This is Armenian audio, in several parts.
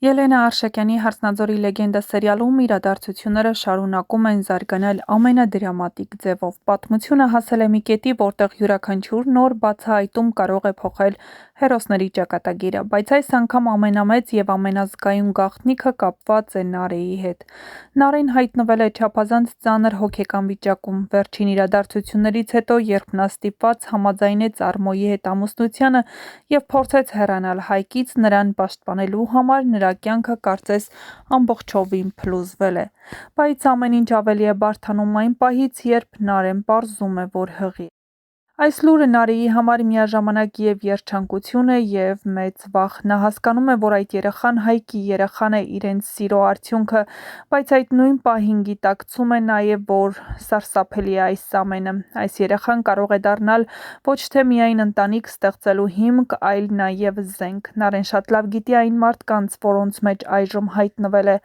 Ելենա Արշակյանի «Հարսնաձորի լեգենդա» սերիալում իրադարձությունները շարունակում են զարգանալ ամենադրամատիկ ձևով։ Պատմությունը հասել է մի կետի, որտեղ յուրաքանչյուր նոր բացահայտում կարող է փոխել հերոսների ճակատագիրը, բայց այս անգամ ամենամեծ եւ ամենազգայուն գաղտնիքը կապված է Նարեի հետ։ Նարեն հայտնվել է չափազանց ծանր հոգեկան վիճակում։ Վերջին իրադարձություններից հետո, երբ նա ստիպված համաձայնեց Արմոյի հետ ամուսնությանը եւ փորձեց հեռանալ Հայկից նրան պաշտպանելու համար, նրա կյանքը կարծես ամբողջովին փլուզվել է։ Բայց ամեն ինչ ավելի է բարդանում այն պահից, երբ Նարեն պարզում է, որ հղի է։ Այս լուրը Նարեի համար միաժամանակ եւ երջանկություն է եւ մեծ վախ։ Նա հասկանում է, որ այդ երեխան Հայկի երեխան է, իրենց սիրո արդյունքը, բայց այդ նույն պահին գիտակցում է նաեւ, որ սարսափելի է այս ամենը։ Այս երեխան կարող է դառնալ ոչ թե միայն ընտանիք ստեղծելու հիմք, այլ նաեւ զենք։ Նարեն շատ լավ գիտի այն մարդկանց, որոնց մեջ այժմ հայտնվել է։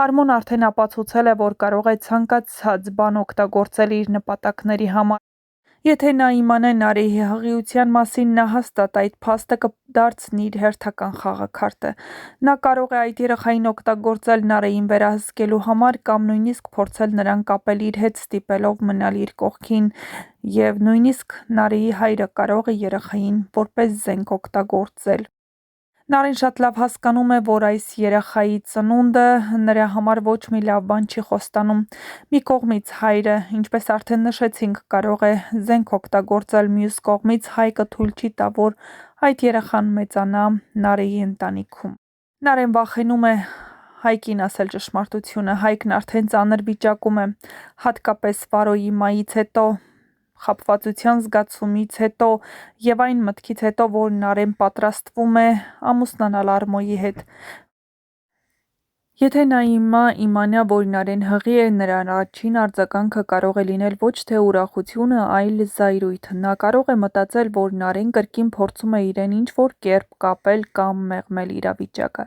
Արմոն արդեն ապացուցել է, որ կարող է ցանկացած բան օգտագործել իր նպատակների համար։ Եթե նա իմանա Նարեի հղիության մասին, նա հաստատ այդ փաստը կդարձնի իր հերթական խաղաքարտը։ Նա կարող է այդ երեխային օգտագործել Նարեին վերահսկելու համար կամ նույնիսկ փորձել նրան կապել իր հետ, ստիպելով մնալ իր կողքին, եւ նույնիսկ Նարեի հայրը կարող է երեխային որպես զենք օգտագործել։ Նարեն շատ լավ հասկանում է, որ այս երեխայի ծնունդը նրա համար ոչ մի լավ բան չի խոստանում։ Մի կողմից հայրը, ինչպես արդեն նշեցինք, կարող է զենք օգտագործել, մյուս կողմից Հայկը թույլ չի տա, որ այդ երեխան մեծանա Նարեի ընտանիքում։ Նարեն վախենում է Հայկին ասել ճշմարտությունը։ Հայկն արդեն ծանր վիճակում է, հատկապես Վարոյի մահից հետո, խաբվածության զգացումից հետո եւ այն մտքից հետո, որ Նարեն պատրաստվում է ամուսնանալ Արմոյի հետ։ Եթե նա իմանա, որ Նարեն հղի է, նրա առաջին արձագանքը կարող է լինել ոչ թե ուրախությունը, այլ զայրույթ։ Նա կարող է մտածել, որ Նարեն կրկին փորձում է իրեն ինչ-որ կերպ կապել կամ մեղմել իրավիճակը։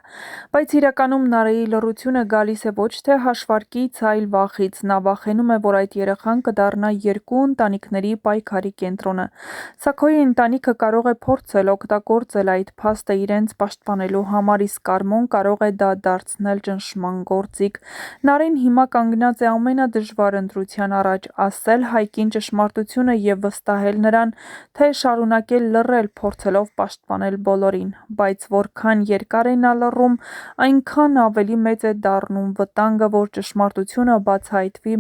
Բայց իրականում Նարեի լռությունը գալիս է ոչ թե հաշվարկից, այլ վախից։ Նա վախենում է, որ այդ երեխան կդառնա երկու ընտանիքների պայքարի կենտրոնը։ Սակոյի ընտանիքը կարող է փորձել օգտագործել այդ փաստը իրենց պաշտպանելու համար, իսկ Արմոն կարող է դա դարձնել ճնշման գործիք։ Նարեն հիմա կանգնած է ամենադժվար ընտրության առաջ՝ ասել Հայկին ճշմարտությունը եւ վստահել նրան, թե շարունակել լռել, փորձելով պաշտպանել բոլորին։ Բայց որքան երկար է նա լռում, այնքան ավելի մեծ է դառնում վտանգը, որ ճշմարտությունը բացահայտվի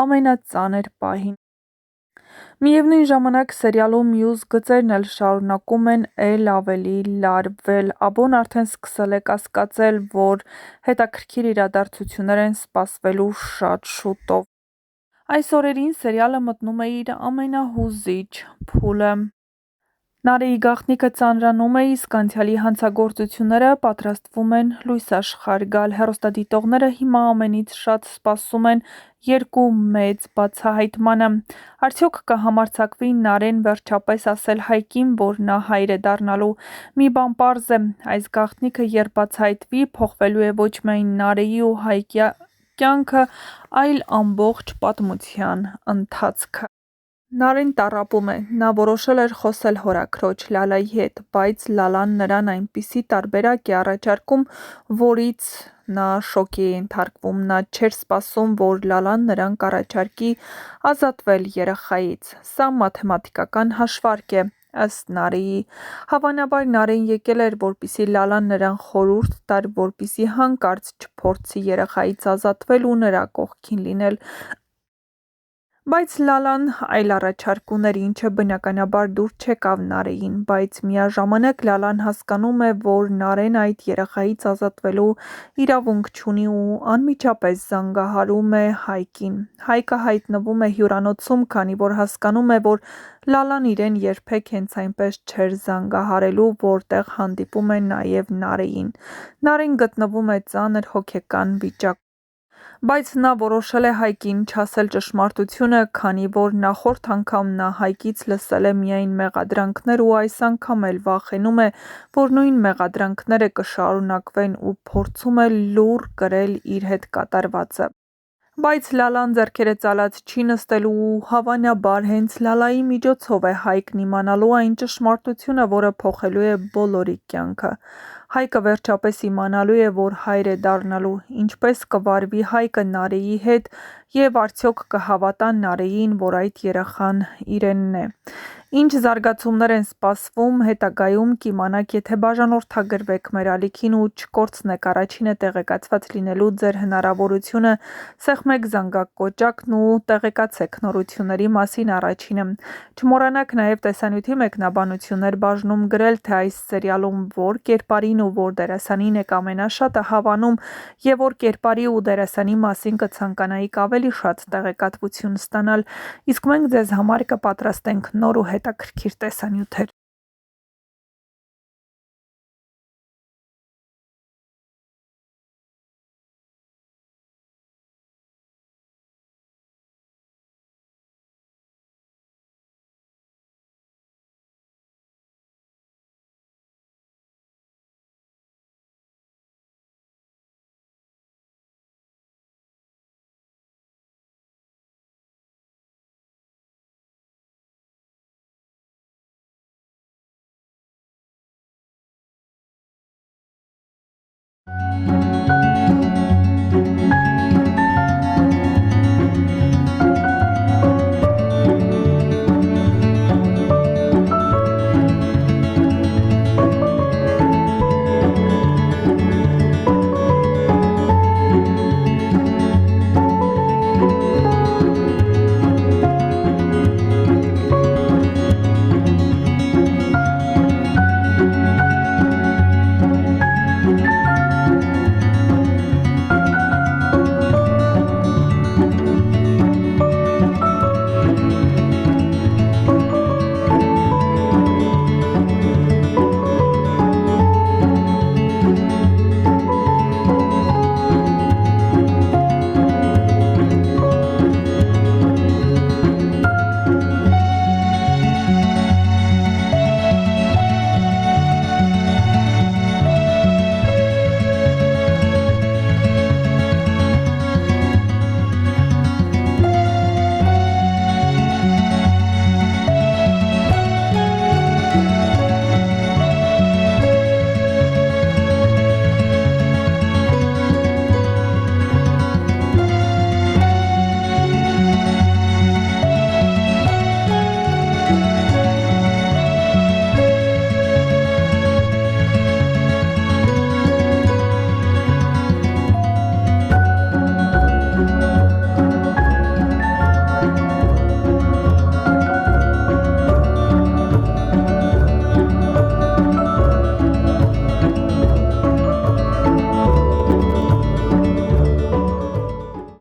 ամենածանր պահին։ Միևնույն ժամանակ սերիալում մյուս գծերն էլ շարունակում են էլ ավելի լարվել։ Աբոն արդեն սկսել է կասկածել, որ հետաքրքիր իրադարձություններ են սպասվելու շատ շուտով։ Այս օրերին սերիալը մտնում է իր ամենահուզիչ փուլը։ Նարեի գաղտնիքը ծանրանում է, իսկ անցյալի հանցագործությունները պատրաստվում են լույսաշխարհ գալ։ Հեռուստադիտողները հիմա ամենից շատ սպասում են երկու մեծ բացահայտմանը։ Արդյոք կհամարձակվի Նարեն վերջապես ասել Հայկին, որ նա հայր է դառնալու։ Մի բան պարզ է, այս գաղտնիքը երբ բացահայտվի, փոխվելու է ոչ միայն Նարեի ու Հայկի կյանքը, այլ ամբողջ պատմության ընթացքը։ Նարեն տառապում է։ Նա որոշել էր խոսել հորաքրոջ Լալայի հետ, բայց Լալան նրան այնպիսի տարբերակ է առաջարկում, որից նա շոկի է ենթարկվում։ Նա չէր սպասում, որ Լալան նրան կառաջարկի ազատվել երեխայից։ Սա մաթեմատիկական հաշվարկ է, ըստ Նարեի։ Հավանաբար Նարեն եկել էր, որպեսզի Լալան նրան խորհուրդ տար, որպեսզի հանկարծ չփորձի երեխայից ազատվել ու նրա կողքին լինել։ Բայց Լալան այլ առաջարկ ուներ, ինչը բնականաբար դուր չեկավ Նարեին, բայց միաժամանակ Լալան հասկանում է, որ Նարեն այդ երեխայից ազատվելու իրավունք չունի ու անմիջապես զանգահարում է Հայկին։ Հայկը հայտնվում է հյուրանոցում, քանի որ հասկանում է, որ Լալան իրեն երբեք հենց այնպես չէր զանգահարելու, որտեղ հանդիպում է նաև Նարեին։ Նարեն գտնվում է ծանր հոգեկան վիճակում։ Բայց նա որոշել է Հայկին չասել ճշմարտությունը, քանի որ նախորդ անգամ նա Հայկից լսել է միայն մեղադրանքներ ու այս անգամ էլ վախենում է, որ նույն մեղադրանքները կշարունակվեն ու փորձում է լուռ կրել իր հետ կատարվածը։ Բայց Լալան ձեռքերը ծալած չի նստելու ու հավանաբար հենց Լալայի միջոցով է Հայկն իմանալու այն ճշմարտությունը, որը փոխելու է բոլորի կյանքը։ Հայկը վերջապես իմանալու է, որ հայր է դառնալու, ինչպես կվարվի Հայկը Նարեի հետ և արդյոք կհավատա Նարեին, որ այդ երեխան իրենն է։ Ինչ զարգացումներ են սպասվում հետագայում կիմանաք, եթե բաժանորդագրվեք մեր ալիքին ու չկորցնեք առաջինը տեղեկացված լինելու ձեր հնարավորությունը, սեղմեք զանգակոճակն ու տեղեկացեք նորությունների մասին առաջինը։ Չմոռանաք նաև տեսանյութի մեկնաբանություններ բաժնում գրել, թե այս սերիալում որ կերպարին ու որ դերասանին եք ամենաշատը հավանում և որ կերպարի ու դերասանի մասին կցանկանայիք ավելի շատ տեղեկատվություն ստանալ, իսկ մենք ձեզ համար կպատրաստենք նոր ու հետաքրքիր տեսանյութեր։